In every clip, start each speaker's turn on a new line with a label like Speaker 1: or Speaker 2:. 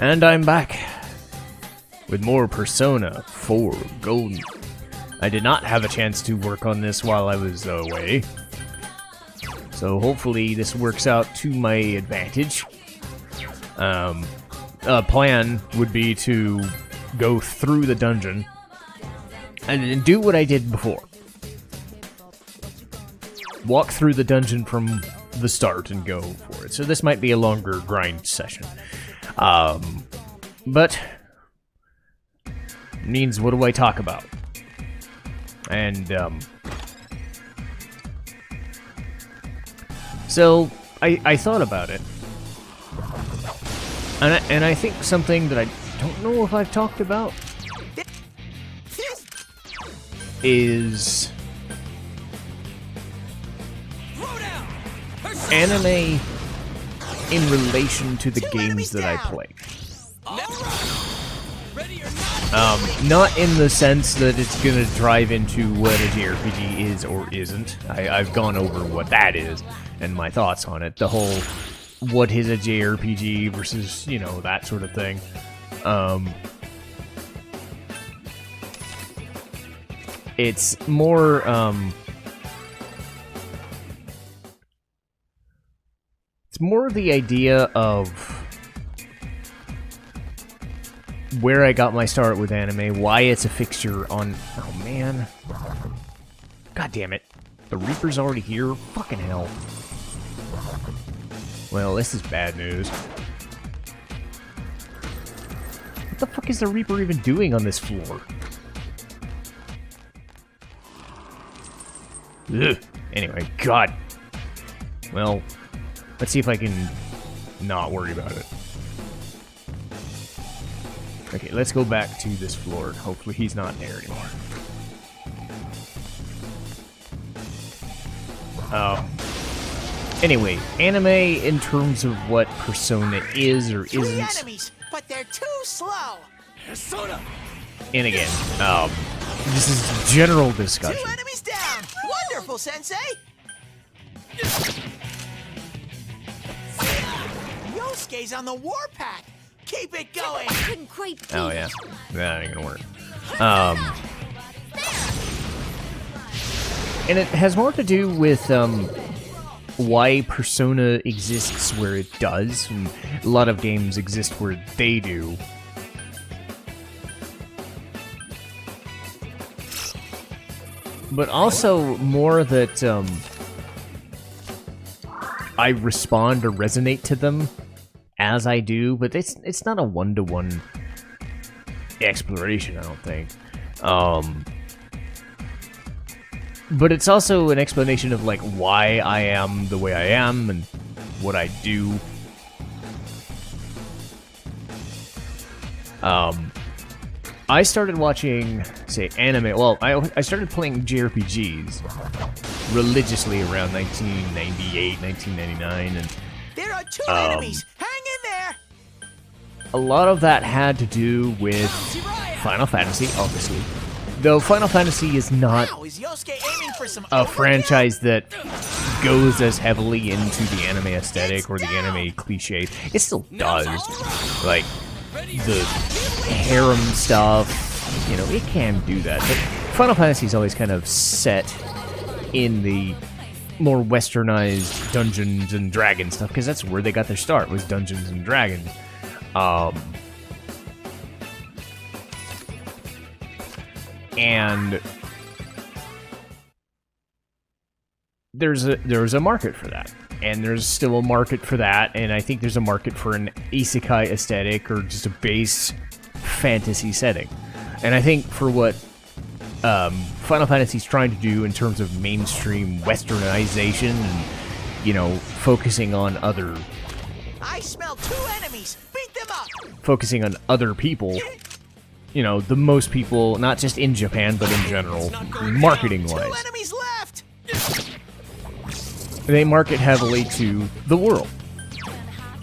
Speaker 1: And I'm back with more Persona 4 Golden. I did not have a chance to work on this while I was away, so hopefully this works out to my advantage. A plan would be to go through the dungeon and do what I did before. Walk through the dungeon from the start and go for it. So this might be a longer grind session. But means what do I talk about? And so I thought about it, and I think something that I don't know if I've talked about is anime in relation to the games that I play. Not in the sense that it's gonna drive into what a JRPG is or isn't. I've gone over what that is and my thoughts on it. The whole what is a JRPG versus, you know, that sort of thing. It's more, it's more the idea of where I got my start with anime, why it's a fixture on... Oh, man. God damn it. The Reaper's already here? Fucking hell. Well, this is bad news. What the fuck is the Reaper even doing on this floor? Ugh. Anyway, God. Well, let's see if I can not worry about it. Okay, let's go back to this floor. Hopefully he's not there anymore. Anyway, anime in terms of what Persona is or isn't.
Speaker 2: Enemies, but they're too slow.
Speaker 3: Persona.
Speaker 1: And again, this is general discussion.
Speaker 2: 2 enemies down. Wonderful, Sensei. Yosuke's on the warpath. Keep it going.
Speaker 4: Couldn't quite beat
Speaker 1: Oh yeah, that ain't gonna work. And it has more to do with why Persona exists where it does, and a lot of games exist where they do. But also more that I respond or resonate to them as I do, but it's not a one-to-one exploration, I don't think. But it's also an explanation of like why I am the way I am and what I do. I started watching, say, anime. Well, I started playing JRPGs religiously around 1998, 1999, and
Speaker 2: There are 2 enemies. Hang in there.
Speaker 1: a lot of that had to do with Final Fantasy, obviously. Though Final Fantasy is not
Speaker 2: Wow, is Yosuke aiming for some
Speaker 1: a
Speaker 2: overkill?
Speaker 1: franchise that goes as heavily into the anime aesthetic or the anime cliche. It still does. Like, the harem stuff, you know, it can do that. But Final Fantasy's always kind of set in the more westernized Dungeons and Dragons stuff, because that's where they got their start, was Dungeons and Dragons. And there's a market for that, and there's still a market for that, and I think there's a market for an isekai aesthetic or just a base fantasy setting. And I think for what Final Fantasy's trying to do in terms of mainstream westernization and, you know, focusing on other...
Speaker 2: I smell 2 enemies. Beat them up.
Speaker 1: focusing on other people, you know, the most people, not just in Japan, but in general,
Speaker 2: 2
Speaker 1: marketing-wise.
Speaker 2: enemies left.
Speaker 1: They market heavily to the world.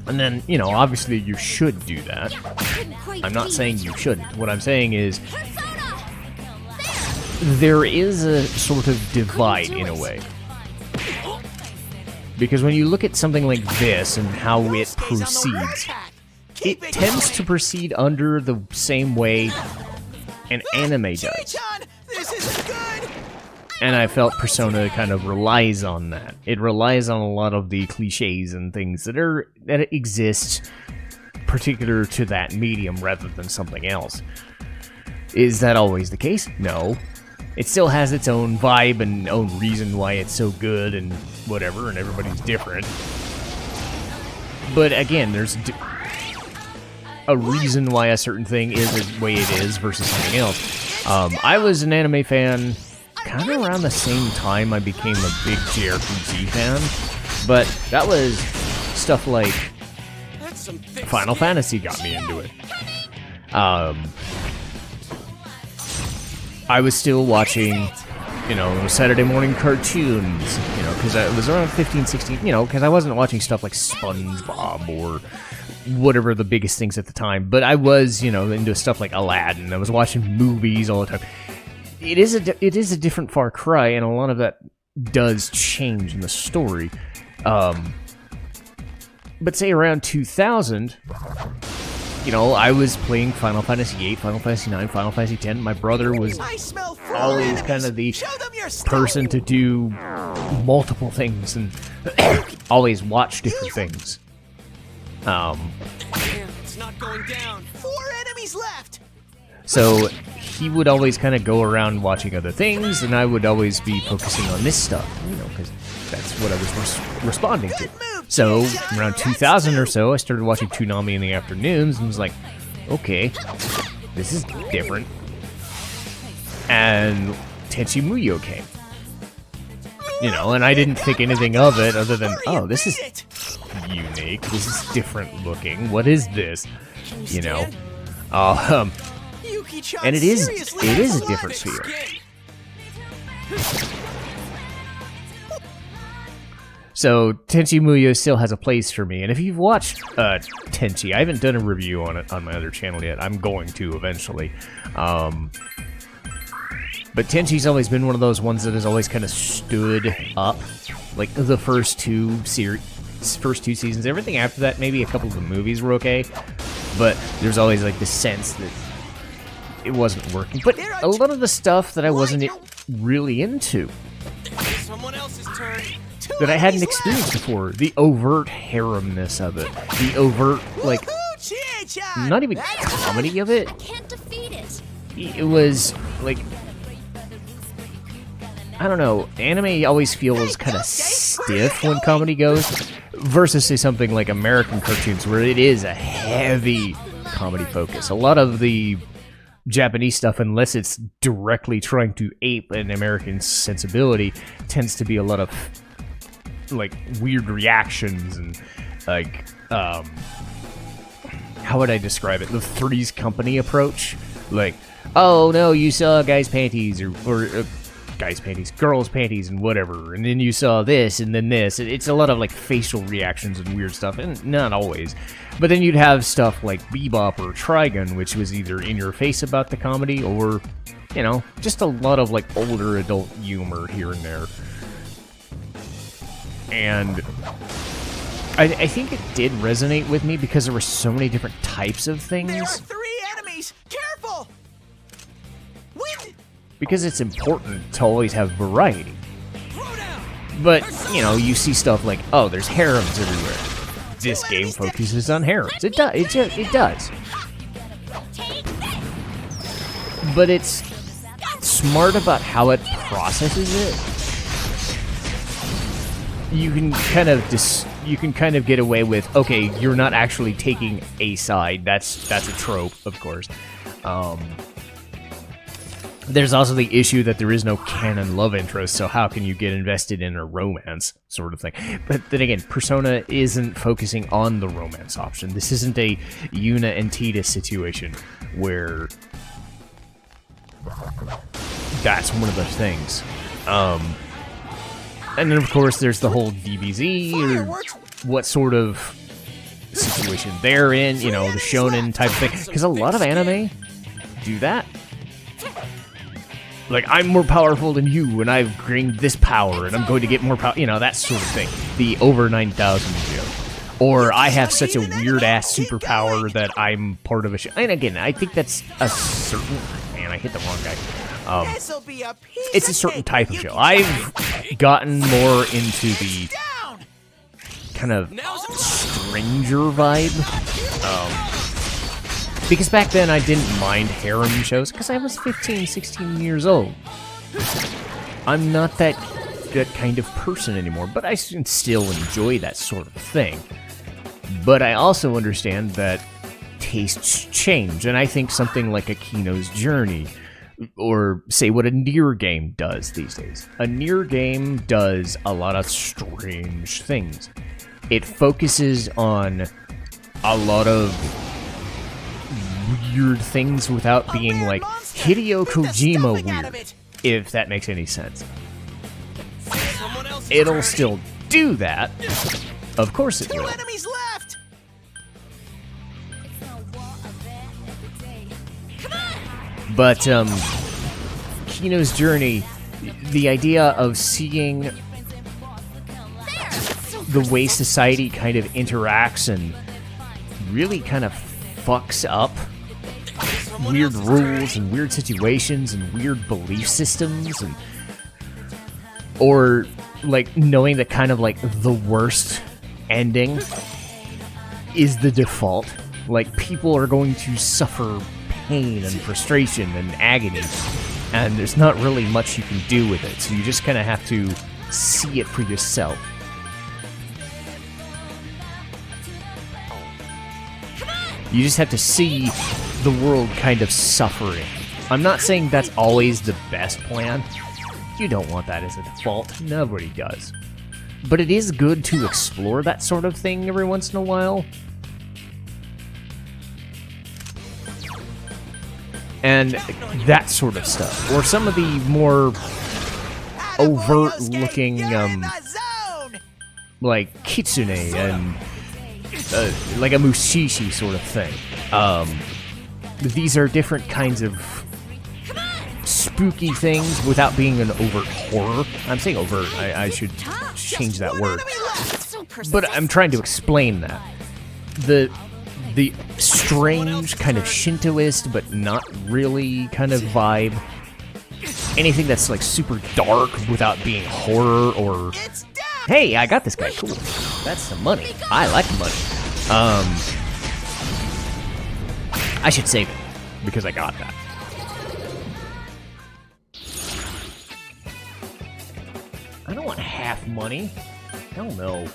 Speaker 1: And then, you know, obviously you should do that. I'm not saying you shouldn't. What I'm saying is there is a sort of divide in a way. Because when you look at something like this and how it
Speaker 2: Yosuke's on the
Speaker 1: proceeds,
Speaker 2: warpath.
Speaker 1: it tends to proceed under the same way an anime does.
Speaker 2: Chie-chan, this isn't good.
Speaker 1: And I felt Persona kind of relies on that. It relies on a lot of the cliches and things that exist particular to that medium rather than something else. Is that always the case? No. It still has its own vibe and own reason why it's so good and whatever, and everybody's different. But again, there's a reason why a certain thing is the way it is versus something else. I was an anime fan kind of around the same time I became a big JRPG fan, but that was stuff like Final Fantasy got me into it. I was still watching, you know, Saturday morning cartoons, you know, because I was around 15, 16, you know, because I wasn't watching stuff like SpongeBob or whatever the biggest things at the time, but I was, you know, into stuff like Aladdin. I was watching movies all the time. It is a different Far Cry, and a lot of that does change in the story. But say around 2000, you know, I was playing Final Fantasy VIII, Final Fantasy IX, Final Fantasy X. My brother was always kind of the person to do multiple things and always watch different things.
Speaker 2: It's not going down. 4 enemies left.
Speaker 1: So he would always kind of go around watching other things, and I would always be focusing on this stuff, you know, because that's what I was responding to. So around 2000 or so, I started watching Toonami in the afternoons, and was like, okay, this is different. And Tenchi Muyo came. You know, and I didn't think anything of it other than, oh, this is unique, this is different looking, what is this? You know? And it is a different feel. So Tenchi Muyo still has a place for me, and if you've watched Tenchi, I haven't done a review on it on my other channel yet. I'm going to eventually. But Tenchi's always been one of those ones that has always kind of stood up, like the first two seasons. Everything after that, maybe a couple of the movies were okay, but there's always like the sense that it wasn't working. But a lot of the stuff that I wasn't really into,
Speaker 2: Someone else's turn.
Speaker 1: that I hadn't experienced before, the overt haremness of it, the overt, like, not even comedy of it.
Speaker 3: Can't defeat it.
Speaker 1: It was like, I don't know, anime always feels kind of stiff when comedy goes, versus say something like American cartoons where it is a heavy comedy focus. A lot of the Japanese stuff, unless it's directly trying to ape an American sensibility, tends to be a lot of like weird reactions and like how would I describe it? The Three's Company approach, like, oh no, you saw guys' panties or guys' panties, girls' panties, and whatever, and then you saw this and then this. It's a lot of like facial reactions and weird stuff, and not always. But then you'd have stuff like Bebop or Trigun, which was either in your face about the comedy or, you know, just a lot of like older adult humor here and there. And I think it did resonate with me because there were so many different types of things.
Speaker 2: There are 3 enemies. Careful. Win.
Speaker 1: Because it's important to always have variety. But, you know, you see stuff like, oh, there's harems everywhere. This game focuses on harems. It does. But it's smart about how it processes it. You can kind of get away with, okay, you're not actually taking a side. That's a trope, of course. There's also the issue that there is no canon love interest, so how can you get invested in a romance sort of thing? But then again, Persona isn't focusing on the romance option. This isn't a Yuna and Tita situation where that's one of the things. And then, of course, there's the whole DBZ, or what sort of situation they're in, you know, the shonen type of thing. Because a lot of anime do that. Like, I'm more powerful than you, and I've gained this power, and I'm going to get more power, you know, that sort of thing. The over 9,000 joke. Or I have such a weird-ass superpower that I'm part of a show. And again, I think that's a certain... Man, I hit the wrong guy. It's a certain type of show. I've gotten more into the kind of stranger vibe. Because back then I didn't mind harem shows because I was 15, 16 years old. I'm not that kind of person anymore, but I can still enjoy that sort of thing. But I also understand that tastes change, and I think something like a Kino's Journey, or say what a Nier game does these days. A Nier game does a lot of strange things. It focuses on a lot of weird things without being like Hideo Kojima weird, if that makes any sense. It'll still do that. Of course it will. But, Kino's Journey, the idea of seeing the way society kind of interacts and really kind of fucks up weird rules and weird situations and weird belief systems, and or like knowing that kind of like the worst ending is the default. Like, people are going to suffer pain and frustration and agony, and there's not really much you can do with it, so you just kind of have to see it for yourself. You just have to see the world kind of suffering. I'm not saying that's always the best plan. You don't want that as a default. Nobody does. But it is good to explore that sort of thing every once in a while. And that sort of stuff. Or some of the more overt-looking, like Kitsune and like a Mushishi sort of thing. These are different kinds of spooky things without being an overt horror. I'm saying overt, I should change that word. But I'm trying to explain that. The strange kind of Shintoist, but not really kind of vibe. Anything that's like super dark without being horror or... Hey, I got this guy, cool. That's some money. I like money. I should save it, because I got that. I don't want half money. Hell no.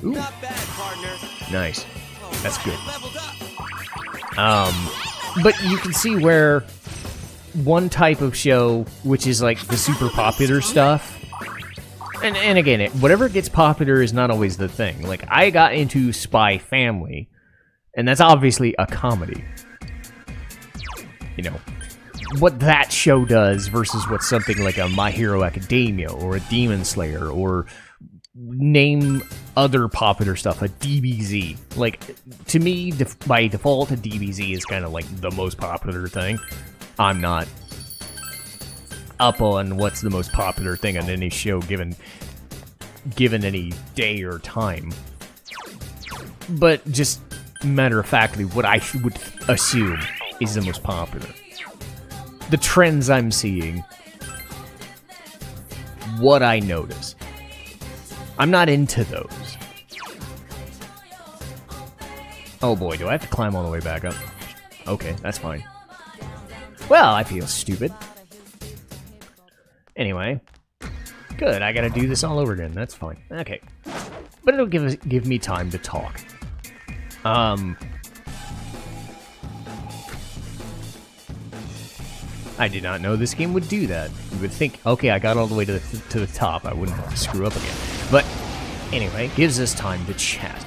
Speaker 1: Ooh.
Speaker 2: Not bad, partner.
Speaker 1: Nice. That's good. But you can see where one type of show, which is like the super popular stuff, and again, whatever gets popular is not always the thing. Like, I got into Spy Family, and that's obviously a comedy. You know, what that show does versus what something like a My Hero Academia or a Demon Slayer or name other popular stuff, a DBZ. Like, to me, by default, a DBZ is kind of like the most popular thing. I'm not up on what's the most popular thing on any show given any day or time. But just matter-of-factly, what I would assume is the most popular. The trends I'm seeing, what I notice. I'm not into those. Oh boy, do I have to climb all the way back up? Okay, that's fine. Well, I feel stupid. Anyway. Good, I gotta do this all over again, that's fine. Okay. But it'll give me time to talk. I did not know this game would do that. You would think, okay, I got all the way to the top, I wouldn't have to screw up again. But anyway, it gives us time to chat.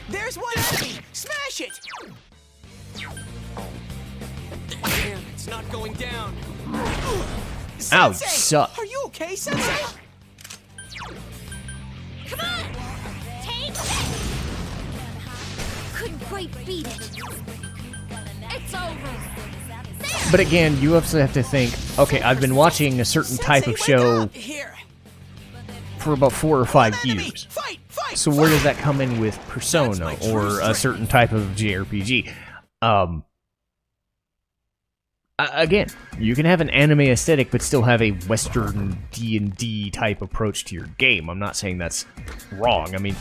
Speaker 2: There's one enemy! Smash it! Damn, it's not going down.
Speaker 1: Ow, you
Speaker 2: Sensei,
Speaker 1: suck.
Speaker 2: Are you okay, Sensei?
Speaker 3: Come on! Take it! Couldn't quite beat it. It's over. There.
Speaker 1: But again, you also have to think, okay, I've been watching a certain type of show
Speaker 2: Here.
Speaker 1: for about 4 or 5
Speaker 2: Enemy!
Speaker 1: years.
Speaker 2: Fight! Fight!
Speaker 1: So where does that come in with Persona or a certain type of JRPG? Again, you can have an anime aesthetic but still have a Western D&D type approach to your game. I'm not saying that's wrong. I mean,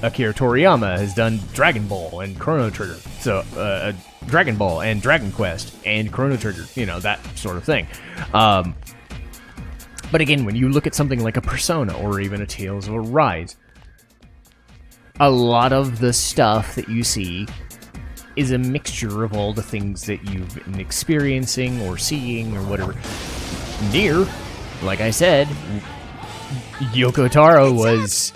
Speaker 1: Akira Toriyama has done Dragon Ball and Chrono Trigger. So, Dragon Ball and Dragon Quest and Chrono Trigger. You know, that sort of thing. But again, when you look at something like a Persona or even a Tales of Arise, a lot of the stuff that you see is a mixture of all the things that you've been experiencing or seeing or whatever. Nier, like I said, Yoko Taro was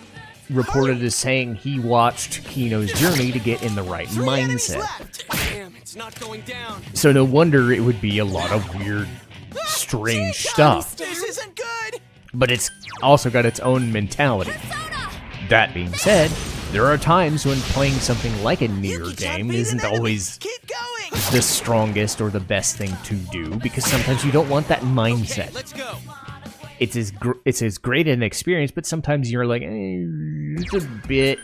Speaker 1: reported as saying he watched Kino's journey to get in the right mindset.
Speaker 2: Damn, it's not going down.
Speaker 1: So no wonder it would be a lot of weird, strange stuff.
Speaker 2: This isn't good.
Speaker 1: But it's also got its own mentality. That being said, there are times when playing something like a Nier game isn't always
Speaker 2: Keep going.
Speaker 1: the strongest or the best thing to do, because sometimes you don't want that mindset.
Speaker 2: Let's go.
Speaker 1: It's as great an experience, but sometimes you're like, it's a bit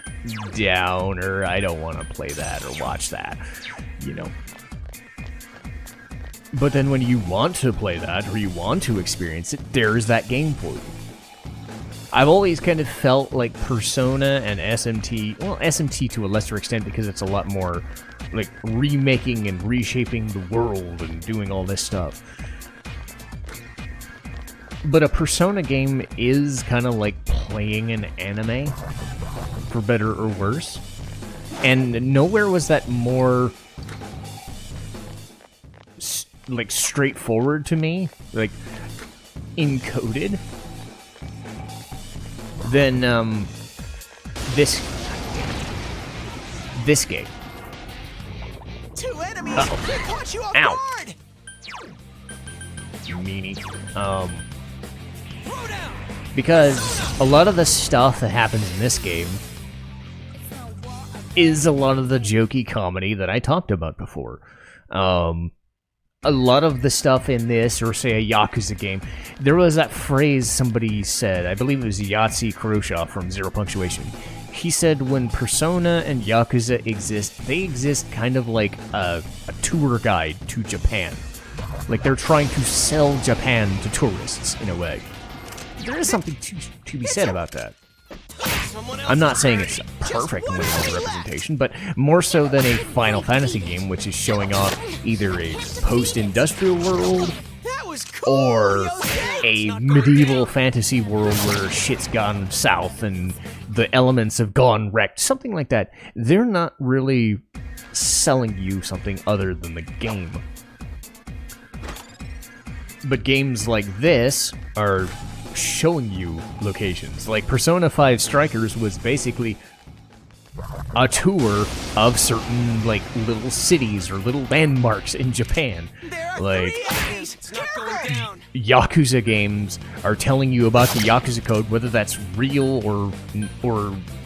Speaker 1: down, or I don't want to play that or watch that, you know. But then when you want to play that, or you want to experience it, there's that game for you. I've always kind of felt like Persona and SMT, well, SMT to a lesser extent because it's a lot more like remaking and reshaping the world and doing all this stuff. But a Persona game is kind of like playing an anime, for better or worse. And nowhere was that more like straightforward to me, like encoded, than this game.
Speaker 2: Two enemies.
Speaker 1: Uh-oh.
Speaker 2: They caught you off
Speaker 1: Ow.
Speaker 2: guard.
Speaker 1: You meanie.
Speaker 2: Throw down.
Speaker 1: Because a lot of the stuff that happens in this game is a lot of the jokey comedy that I talked about before. A lot of the stuff in this, or say a Yakuza game, there was that phrase somebody said, I believe it was Yahtzee Kurosha from Zero Punctuation. He said when Persona and Yakuza exist, they exist kind of like a tour guide to Japan. Like they're trying to sell Japan to tourists, in a way. There is something to be said about that. I'm not saying it's a perfect literal representation, but more so than a Final Fantasy game, which is showing off either a post-industrial world
Speaker 2: That was cool.
Speaker 1: or
Speaker 2: Yosuke.
Speaker 1: a medieval fantasy world where shit's gone south and the elements have gone wrecked. Something like that. They're not really selling you something other than the game. But games like this are showing you locations. Like Persona 5 Strikers was basically a tour of certain like little cities or little landmarks in Japan.
Speaker 2: There are
Speaker 1: Like
Speaker 2: three enemies. It's not going down.
Speaker 1: Yakuza games are telling you about the Yakuza code, whether that's real or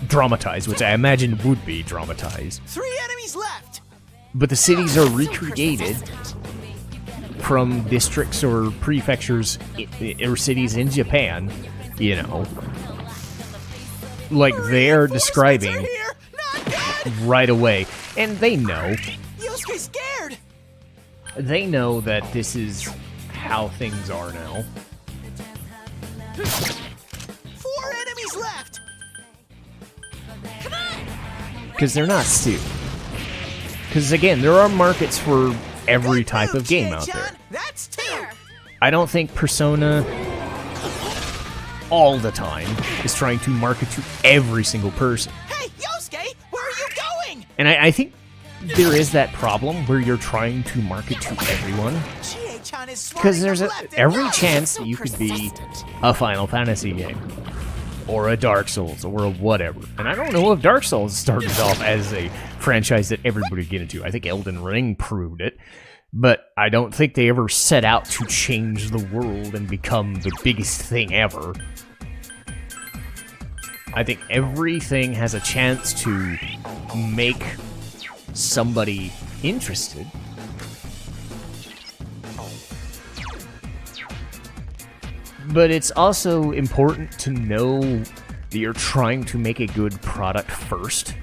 Speaker 1: dramatized, which I imagine would be dramatized.
Speaker 2: 3 enemies left.
Speaker 1: But the cities are recreated from districts or prefectures or cities in Japan, you know, like they're describing
Speaker 2: Here. Not good.
Speaker 1: right away. And they know.
Speaker 2: Yosuke's scared.
Speaker 1: They know that this is how things are now.
Speaker 2: 4 enemies left.
Speaker 1: Because they're not stupid. Because again, there are markets for every type of game out there.
Speaker 2: That's 2.
Speaker 1: I don't think Persona all the time is trying to market to every single person.
Speaker 2: Hey, Yosuke, where are you going?
Speaker 1: And I think there is that problem where you're trying to market to everyone.
Speaker 2: Chie-chan is
Speaker 1: Because
Speaker 2: swirling
Speaker 1: there's
Speaker 2: left and
Speaker 1: every
Speaker 2: right.
Speaker 1: chance that you could be a Final Fantasy game. Or a Dark Souls, or a whatever. And I don't know if Dark Souls started off as a franchise that everybody would get into. I think Elden Ring proved it. But I don't think they ever set out to change the world and become the biggest thing ever. I think everything has a chance to make somebody interested. But it's also important to know that you're trying to make a good product first.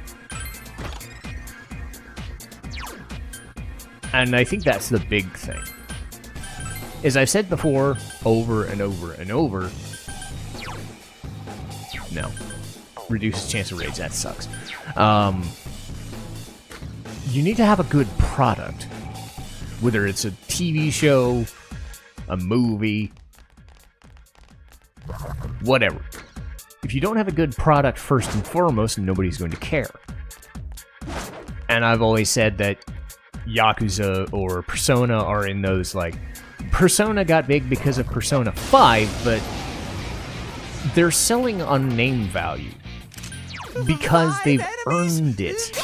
Speaker 1: And I think that's the big thing. As I've said before, over and over and over, no. Reduces chance of rage, that sucks. You need to have a good product. Whether it's a TV show, a movie, whatever. If you don't have a good product first and foremost, nobody's going to care. And I've always said that Yakuza or Persona are in those, like... Persona got big because of Persona 5, but they're selling on name value. Because they've earned it.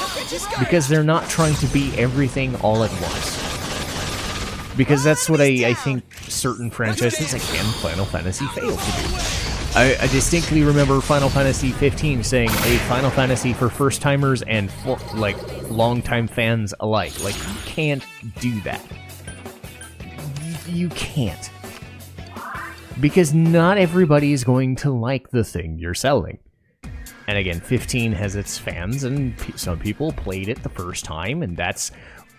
Speaker 1: Because they're not trying to be everything all at once. Because that's what I think certain franchises, again, Final Fantasy, fail to do. I distinctly remember Final Fantasy 15 saying a Final Fantasy for first-timers and, like, long-time fans alike. Like, you can't do that. You can't. Because not everybody is going to like the thing you're selling. And again, 15 has its fans, and some people played it the first time, and that's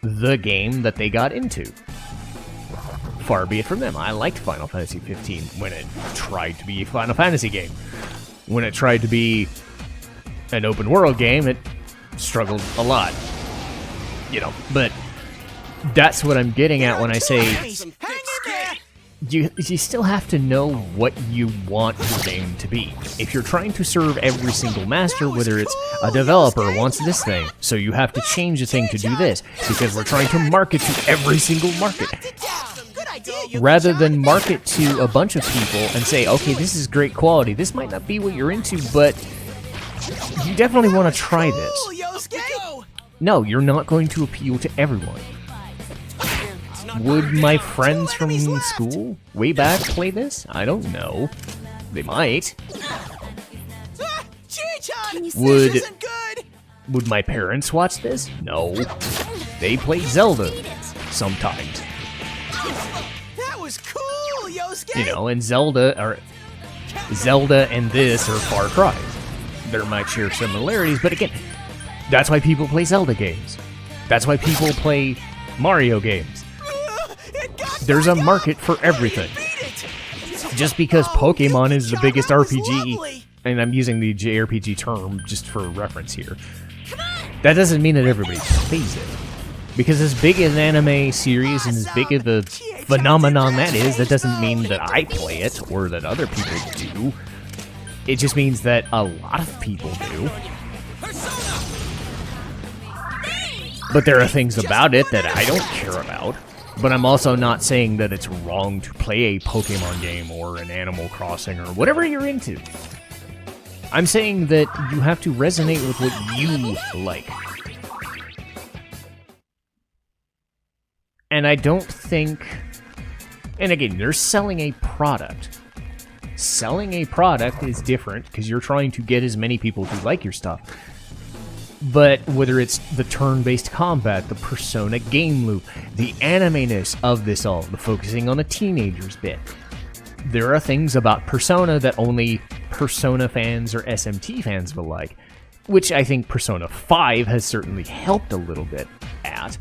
Speaker 1: the game that they got into. Far be it from them. I liked Final Fantasy 15 when it tried to be a Final Fantasy game. When it tried to be an open world game, it struggled a lot. You know, but that's what I'm getting at when I say you still have to know what you want your game to be. If you're trying to serve every single master, whether it's a developer wants this thing, so you have to change the thing to do this, because we're trying to market to every single market. Rather than market to a bunch of people and say, okay, this is great quality, this might not be what you're into, but you definitely want to try this. No, you're not going to appeal to everyone. Would my friends from school way back play this? I don't know. They might. Would my parents watch this? No. They play Zelda sometimes.
Speaker 2: That was cool, Yosuke.
Speaker 1: You know, and Zelda and this are Far Cry. There might share similarities, but again, that's why people play Zelda games. That's why people play Mario games. There's a market for everything. Just because Pokemon is the biggest RPG, and I'm using the JRPG term just for reference here, that doesn't mean that everybody plays it. Because as big as an anime series and as big of a phenomenon that is, that doesn't mean that I play it or that other people do. It just means that a lot of people do. But there are things about it that I don't care about. But I'm also not saying that it's wrong to play a Pokemon game or an Animal Crossing or whatever you're into. I'm saying that you have to resonate with what you like. And I don't think... And again, they're selling a product. Selling a product is different because you're trying to get as many people to like your stuff. But whether it's the turn-based combat, the Persona game loop, the anime-ness of this all, the focusing on the teenagers bit, there are things about Persona that only Persona fans or SMT fans will like, which I think Persona 5 has certainly helped a little bit at.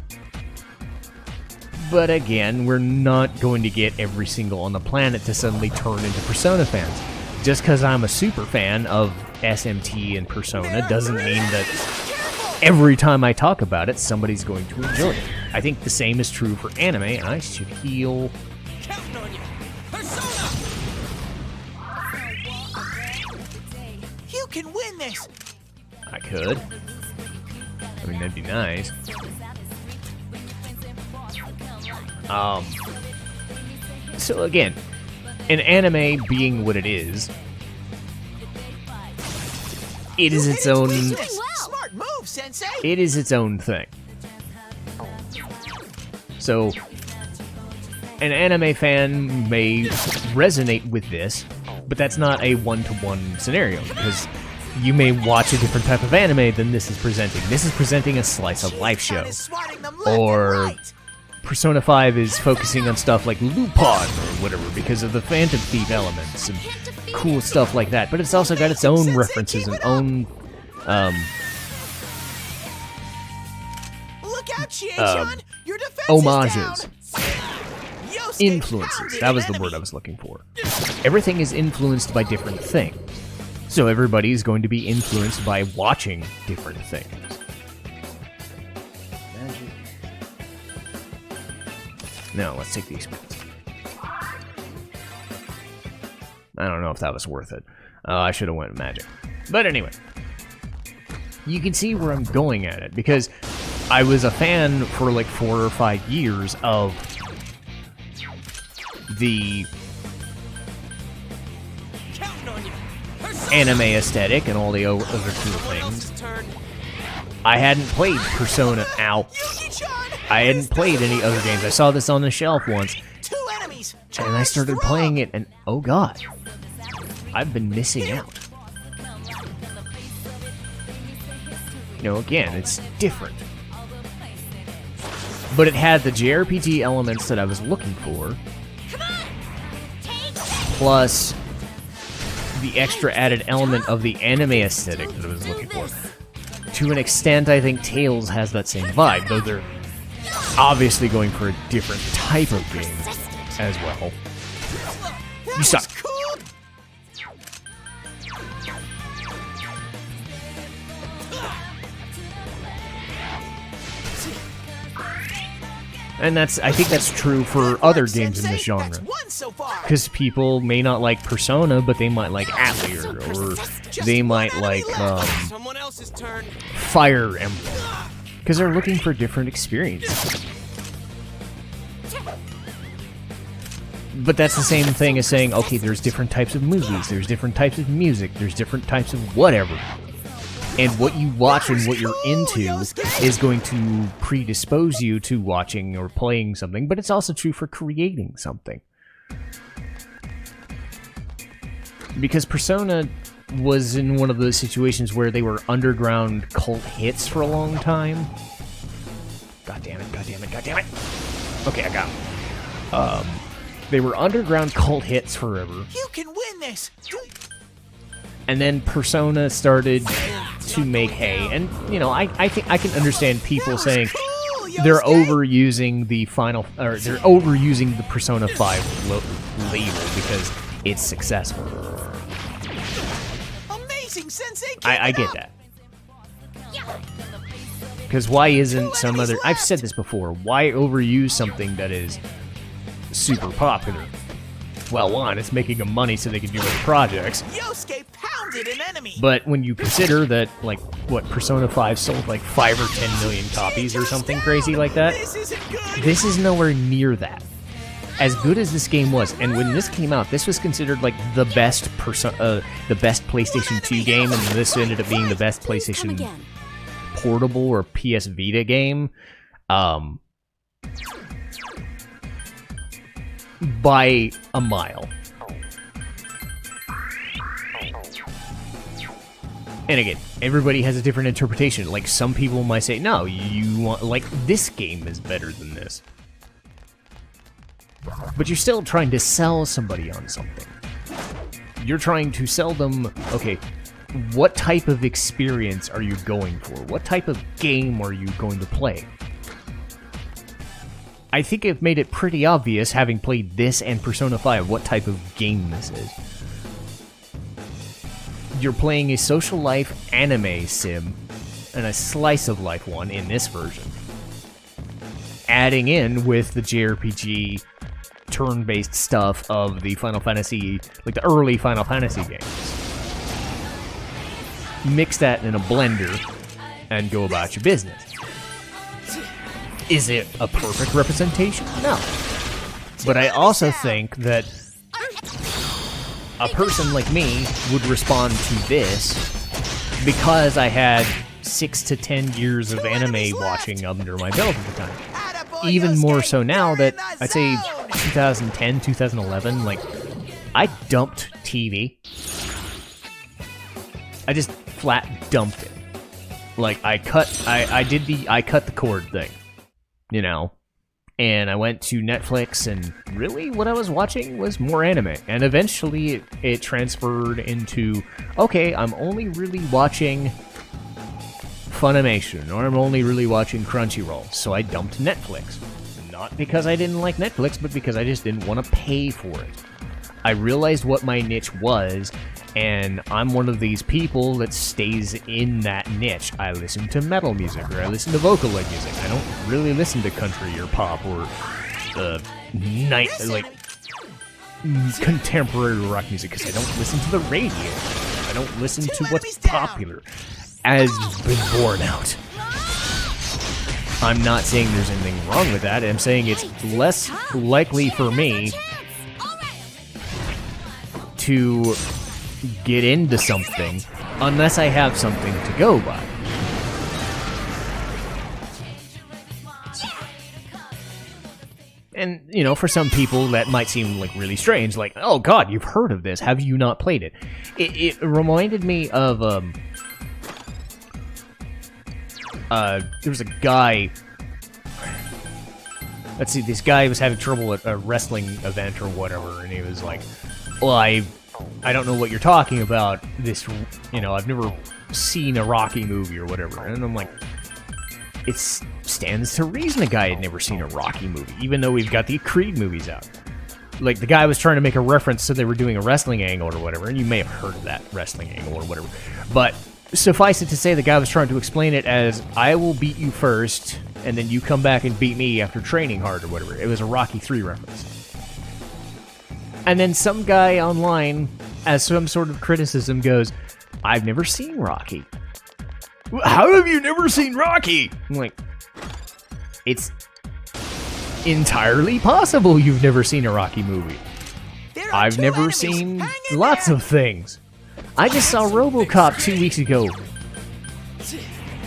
Speaker 1: But again, we're not going to get every single on the planet to suddenly turn into Persona fans. Just because I'm a super fan of SMT and Persona doesn't mean that every time I talk about it, somebody's going to enjoy it. I think the same is true for anime, and I should heal.
Speaker 2: You can win this.
Speaker 1: I could. I mean, that'd be nice. So again, an anime being what it is its own...
Speaker 2: Smart move, Sensei.
Speaker 1: It is its own thing. So, an anime fan may resonate with this, but that's not a one-to-one scenario, because you may watch a different type of anime than this is presenting. This is presenting a slice of life show. Or Persona 5 is focusing on stuff like Lupin or whatever because of the Phantom Thief elements and cool stuff like that. But it's also got its own references and own
Speaker 2: Look out, Chie-chan! Your defense
Speaker 1: homages.
Speaker 2: is down. Yosuke
Speaker 1: Influences.
Speaker 2: pounded
Speaker 1: That was
Speaker 2: an
Speaker 1: the word
Speaker 2: enemy.
Speaker 1: I was looking for. Everything is influenced by different things. So everybody is going to be influenced by watching different things. Now, let's take the experience. I don't know if that was worth it. I should have went with magic. But anyway. You can see where I'm going at it, because I was a fan for like 4 or 5 years of the
Speaker 2: Counting on you.
Speaker 1: anime aesthetic and all the other cool things. I hadn't played Persona. Ow.
Speaker 2: Yuki-chan!
Speaker 1: I hadn't played any other games. I saw this on the shelf once,
Speaker 2: 2 enemies.
Speaker 1: and I started playing it, and oh god, I've been missing out. You know, again, it's different. But it had the JRPG elements that I was looking for, plus the extra added element of the anime aesthetic that I was looking for. To an extent, I think Tales has that same vibe, though they're obviously going for a different type of game as well. You suck.
Speaker 2: Cool.
Speaker 1: And I think that's true for other games in this genre.
Speaker 2: That's 1 so far.
Speaker 1: Because people may not like Persona, but they might like Atlus, or they might like
Speaker 2: Someone else's turn.
Speaker 1: Fire Emblem. Because they're looking for different experiences. But that's the same thing as saying, okay, there's different types of movies, there's different types of music, there's different types of whatever. And what you watch and what you're into is going to predispose you to watching or playing something, but it's also true for creating something. Because Persona was in one of those situations where they were underground cult hits for a long time. God damn it, god damn it, god damn it. Okay, I got them. They were underground cult hits forever.
Speaker 2: You can win this.
Speaker 1: And then Persona started to make hay, and you know, I think I can understand people saying they're overusing the they're overusing the Persona 5 label because it's successful.
Speaker 2: Amazing, Sensei.
Speaker 1: I get that. Because why isn't some other... I've said this before. Why overuse something that is super popular? Well, one, it's making them money so they can do other projects.
Speaker 2: Yosuke pounded an enemy.
Speaker 1: But when you consider that, like, what, Persona 5 sold like 5 or 10 million copies or something crazy like that,
Speaker 2: This isn't good.
Speaker 1: this is nowhere near that. As good as this game was, and when this came out, this was considered like the best PlayStation 2 game, and this ended up being the best PlayStation Portable or PS Vita game, by a mile. And again, everybody has a different interpretation. Like, some people might say, no, you want, like, this game is better than this. But you're still trying to sell somebody on something. You're trying to sell them, okay, what type of experience are you going for? What type of game are you going to play? I think I've made it pretty obvious, having played this and Persona 5, what type of game this is. You're playing a social life anime sim, and a slice of life one in this version. Adding in with the JRPG turn-based stuff of the Final Fantasy, like the early Final Fantasy games. Mix that in a blender and go about your business. Is it a perfect representation? No. But I also think that a person like me would respond to this because I had 6 to 10 years of anime watching under my belt at the time. Even more so now that I'd say 2010, 2011, like, I dumped TV. I just flat dumped it. Like, I cut the cord thing, you know, And I went to Netflix, and really what I was watching was more anime. And eventually it transferred into, okay, I'm only really watching Funimation, or I'm only really watching Crunchyroll. So I dumped Netflix. Not because I didn't like Netflix, but because I just didn't want to pay for it. I realized what my niche was, and I'm one of these people that stays in that niche. I listen to metal music, or I listen to Vocaloid music. I don't really listen to country or pop or contemporary rock music, because I don't listen to the radio. I don't listen to what's popular, as been borne out. I'm not saying there's anything wrong with that. I'm saying it's less likely for me to get into something unless I have something to go by. And, you know, for some people that might seem like really strange, like, oh god, you've heard of this, have you not played it? It reminded me of, there was a guy, let's see, this guy was having trouble at a wrestling event or whatever, and he was like, well, I don't know what you're talking about, this, you know, I've never seen a Rocky movie or whatever. And I'm like, it stands to reason a guy had never seen a Rocky movie, even though we've got the Creed movies out. Like, the guy was trying to make a reference so they were doing a wrestling angle or whatever, and you may have heard of that wrestling angle or whatever. But suffice it to say, the guy was trying to explain it as, I will beat you first, and then you come back and beat me after training hard or whatever. It was a Rocky 3 reference. And then some guy online, as some sort of criticism, goes, I've never seen Rocky. How have you never seen Rocky? I'm like, it's entirely possible you've never seen a Rocky movie. I've never seen lots of things. I just saw RoboCop 2 weeks ago.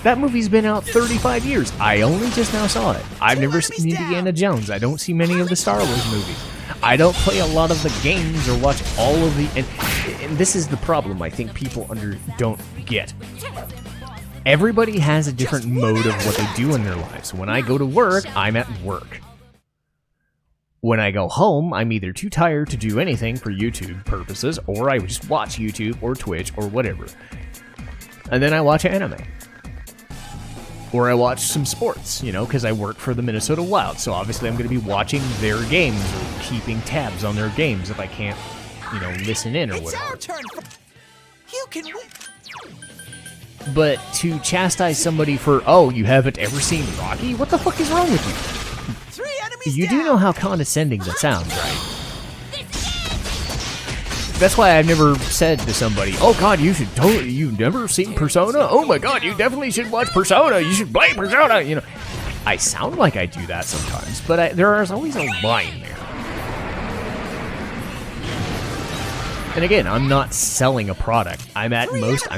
Speaker 1: That movie's been out 35 years. I only just now saw it. I've never seen Indiana Jones. I don't see many of the Star Wars movies. I don't play a lot of the games or watch all of the... And this is the problem I think people don't get. Everybody has a different mode of what they do in their lives. When I go to work, I'm at work. When I go home, I'm either too tired to do anything for YouTube purposes, or I just watch YouTube or Twitch or whatever. And then I watch anime. Or I watch some sports, you know, because I work for the Minnesota Wild, so obviously I'm going to be watching their games or keeping tabs on their games if I can't, you know, listen in or whatever.
Speaker 2: It's our turn. You can win.
Speaker 1: But to chastise somebody for, oh, you haven't ever seen Rocky? What the fuck is wrong with you?
Speaker 2: 3 enemies
Speaker 1: You
Speaker 2: down.
Speaker 1: do know how condescending that sounds, right? That's why I've never said to somebody, oh god, you've never seen Persona? Oh my god, you definitely should watch Persona, you should play Persona, you know. I sound like I do that sometimes, but there is always a line there. And again, I'm not selling a product. I'm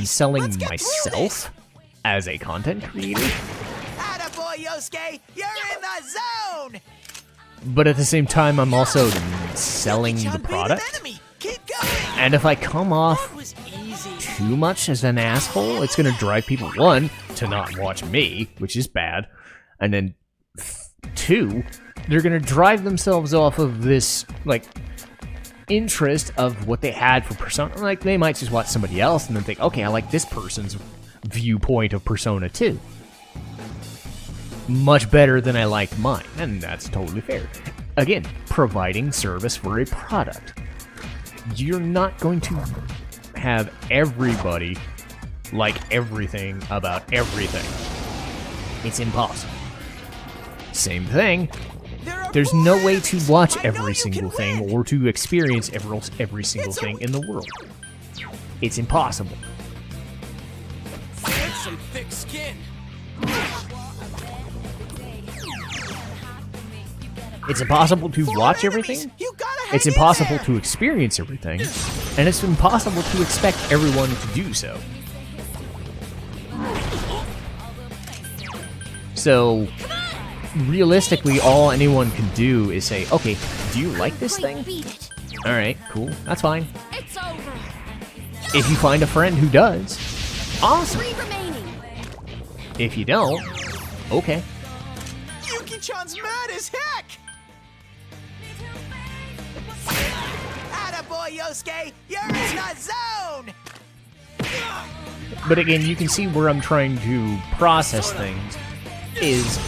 Speaker 1: selling myself as a content creator.
Speaker 2: Attaboy, Yosuke! You're in the zone!
Speaker 1: But at the same time, I'm also selling the product.
Speaker 2: Keep going!
Speaker 1: And if I come off
Speaker 2: That was easy.
Speaker 1: too much as an asshole, it's going to drive people, one, to not watch me, which is bad, and then two, they're going to drive themselves off of this, like, interest of what they had for Persona. Like, they might just watch somebody else and then think, okay, I like this person's viewpoint of Persona 2. Much better than I liked mine, and that's totally fair. Again, providing service for a product. You're not going to have everybody like everything about everything. It's impossible. Same thing. There's no way to watch every single thing or to experience every single thing in the world. It's impossible.
Speaker 2: Get some thick skin.
Speaker 1: It's impossible to watch everything. It's impossible to experience everything. And it's impossible to expect everyone to do so. So, realistically, all anyone can do is say, okay, do you like this thing? Alright, cool, that's fine.
Speaker 3: It's over.
Speaker 1: If you find a friend who does, awesome.
Speaker 3: 3 remaining.
Speaker 1: If you don't, okay.
Speaker 2: Yuki-chan's mad as heck! Attaboy, Yosuke! You're in the zone!
Speaker 1: But again, you can see where I'm trying to process things is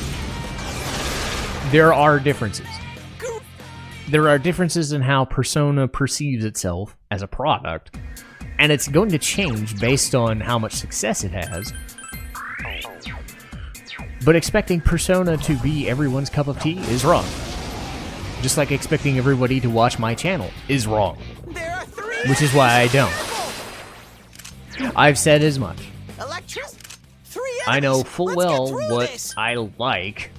Speaker 1: there are differences. There are differences in how Persona perceives itself as a product, and it's going to change based on how much success it has. But expecting Persona to be everyone's cup of tea is wrong. Just like expecting everybody to watch my channel is wrong.
Speaker 2: There are 3
Speaker 1: Which is why I don't. I've said as much. I know full well what I like.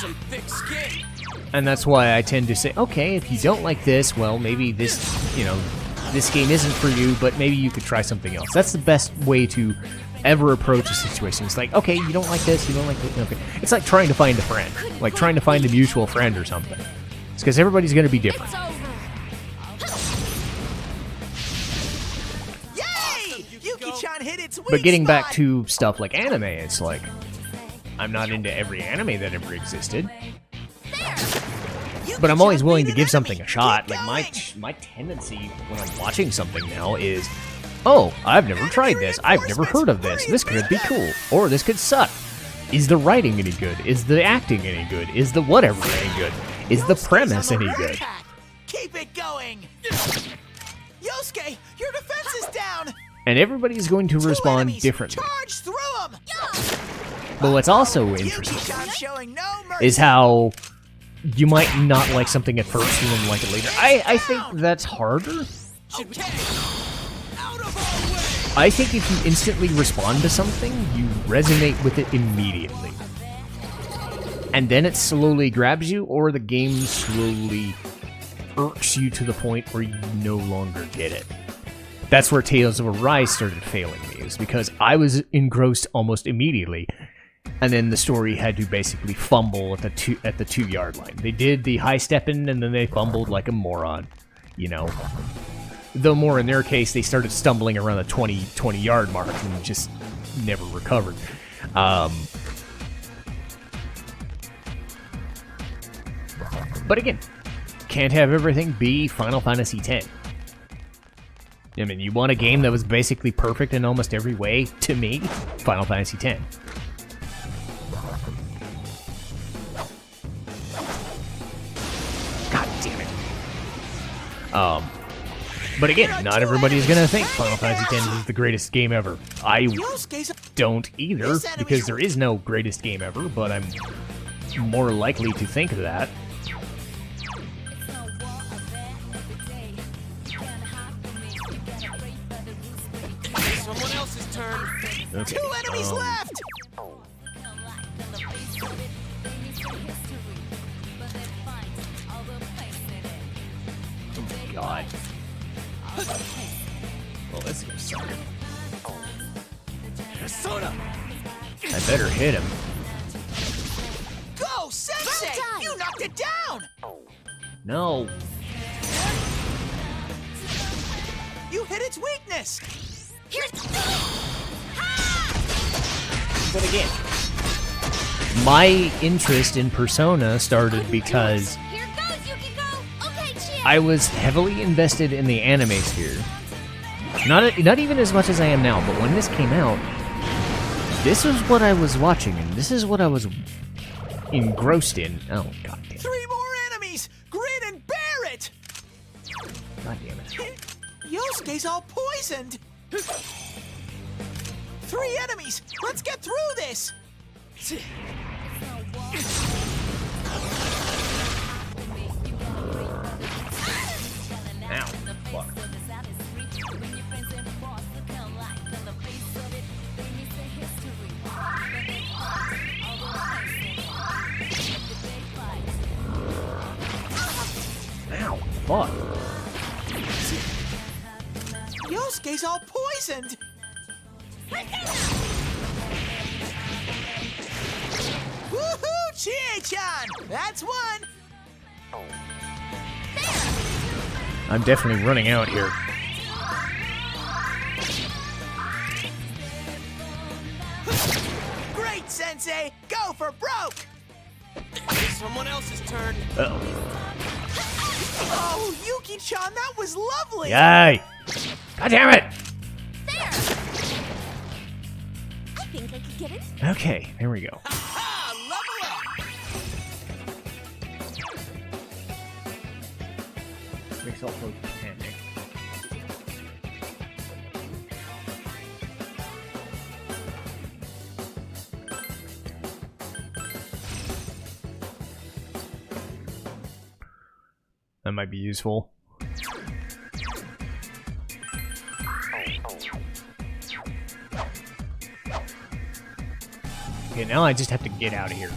Speaker 2: Some thick skin.
Speaker 1: And that's why I tend to say, okay, if you don't like this, well, maybe this, this game isn't for you, but maybe you could try something else. That's the best way to ever approach a situation. It's like, okay, you don't like this, you don't like this, okay. It's like trying to find a friend. Like trying to find a mutual friend or something. It's because everybody's going to be different.
Speaker 2: Yay! Yuki-chan hit its weak
Speaker 1: But getting back
Speaker 2: spot.
Speaker 1: to stuff like anime, it's like, I'm not into every anime that ever existed. But I'm always willing to give something a shot. Like, my tendency when I'm watching something now is, oh, I've never tried this. I've never heard of this. This could be cool. Or this could suck. Is the writing any good? Is the acting any good? Is the whatever any good? Is the premise any good?
Speaker 2: Keep it going. Yosuke, your defense is down.
Speaker 1: And everybody's going to
Speaker 2: 2
Speaker 1: respond
Speaker 2: enemies.
Speaker 1: differently.
Speaker 2: Charge through them.
Speaker 1: But what's also interesting
Speaker 2: Yuki-chan showing no mercy.
Speaker 1: is how you might not like something at first and then like it later. I think that's harder.
Speaker 2: Okay. Out of our way.
Speaker 1: I think if you instantly respond to something, you resonate with it immediately. And then it slowly grabs you, or the game slowly irks you to the point where you no longer get it. That's where Tales of Arise started failing me, is because I was engrossed almost immediately, and then the story had to basically fumble at the 2-yard line. They did the high stepping, and then they fumbled like a moron, Though more in their case, they started stumbling around the 20-yard mark and just never recovered. But again, can't have everything be Final Fantasy X. I mean, you want a game that was basically perfect in almost every way? To me, Final Fantasy X. God damn it. But again, not everybody's gonna think Final Fantasy X is the greatest game ever. I don't either, because there is no greatest game ever, but I'm more likely to think of that.
Speaker 2: Someone else's turn.
Speaker 1: Okay.
Speaker 2: 2 enemies left.
Speaker 1: God. Well, this is suck.
Speaker 2: Persona.
Speaker 1: I better hit him.
Speaker 2: Go, Sensei! You knocked it down.
Speaker 1: No.
Speaker 2: You hit its weakness.
Speaker 1: But again, my interest in Persona started because
Speaker 3: Here goes, Yukiko. Okay, cheers.
Speaker 1: I was heavily invested in the anime sphere. Not even as much as I am now, but when this came out, this was what I was watching, and this is what I was engrossed in. Oh, god damn it.
Speaker 2: 3 more enemies. Grin and bear it.
Speaker 1: God damn it.
Speaker 2: Yosuke's all poisoned. 3 enemies. Let's get through this.
Speaker 1: Ow. Fuck. Ow. Fuck.
Speaker 2: Yosuke's all poisoned. Woohoo, Chie-chan! That's 1.
Speaker 1: I'm definitely running out here.
Speaker 2: Great, Sensei! Go for broke! Someone else's turn.
Speaker 1: Uh-oh.
Speaker 2: Oh, Yuki-chan, that was lovely.
Speaker 1: Yay! God damn it!
Speaker 3: There! I think I could get it.
Speaker 1: Okay, there we go.
Speaker 2: Ha! Level up.
Speaker 1: Makes all folks panic. That might be useful. Okay, now I just have to get out of here.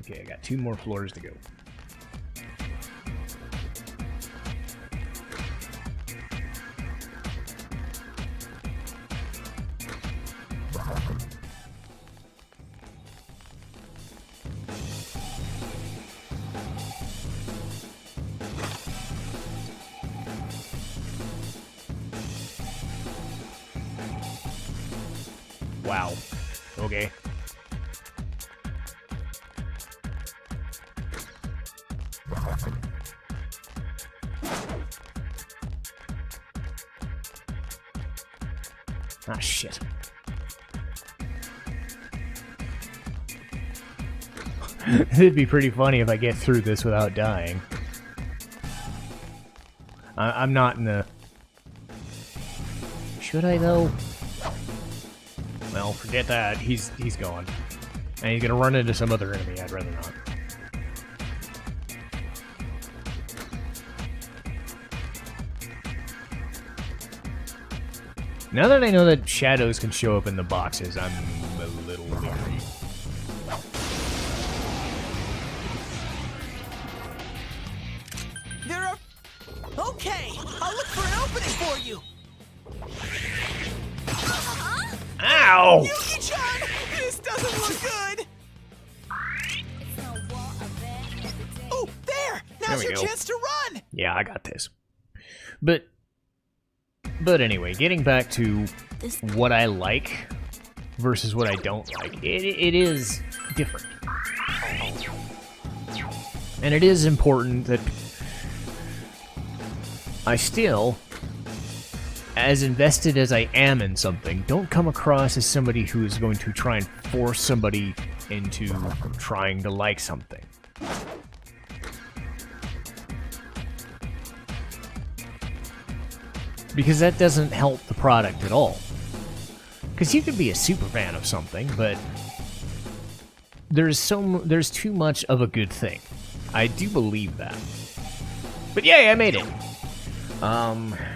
Speaker 1: Okay, I got 2 more floors to go. Wow. Okay. Ah, shit. It'd be pretty funny if I get through this without dying. I'm not in the... Should I, though? Well, forget that. He's gone. And he's gonna run into some other enemy. I'd rather not. Now that I know that shadows can show up in the boxes, I'm a little leery.
Speaker 2: There are... Okay, I'll look for an opening for you.
Speaker 1: Ow!
Speaker 2: Yuki-chan, this doesn't look good.
Speaker 3: It's no war of it every day.
Speaker 2: Oh, there! Now's
Speaker 1: There we
Speaker 2: your
Speaker 1: go.
Speaker 2: chance to run.
Speaker 1: Yeah, I got this. But anyway, getting back to what I like versus what I don't like, it is different. And it is important that I still, as invested as I am in something, don't come across as somebody who is going to try and force somebody into trying to like something. Because that doesn't help the product at all. Because you could be a super fan of something, but there's too much of a good thing. I do believe that. But yay, I made it. Oh my God.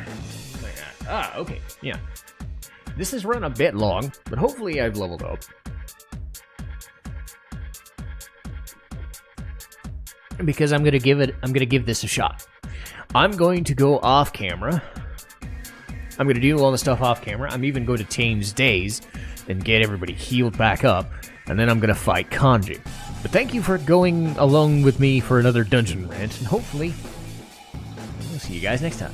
Speaker 1: Ah, okay, yeah. This has run a bit long, but hopefully I've leveled up. Because I'm gonna give this a shot. I'm going to go off camera. I'm going to do all the stuff off camera. I'm even going to change days and get everybody healed back up. And then I'm going to fight Kanji. But thank you for going along with me for another dungeon rant. And hopefully, I'll see you guys next time.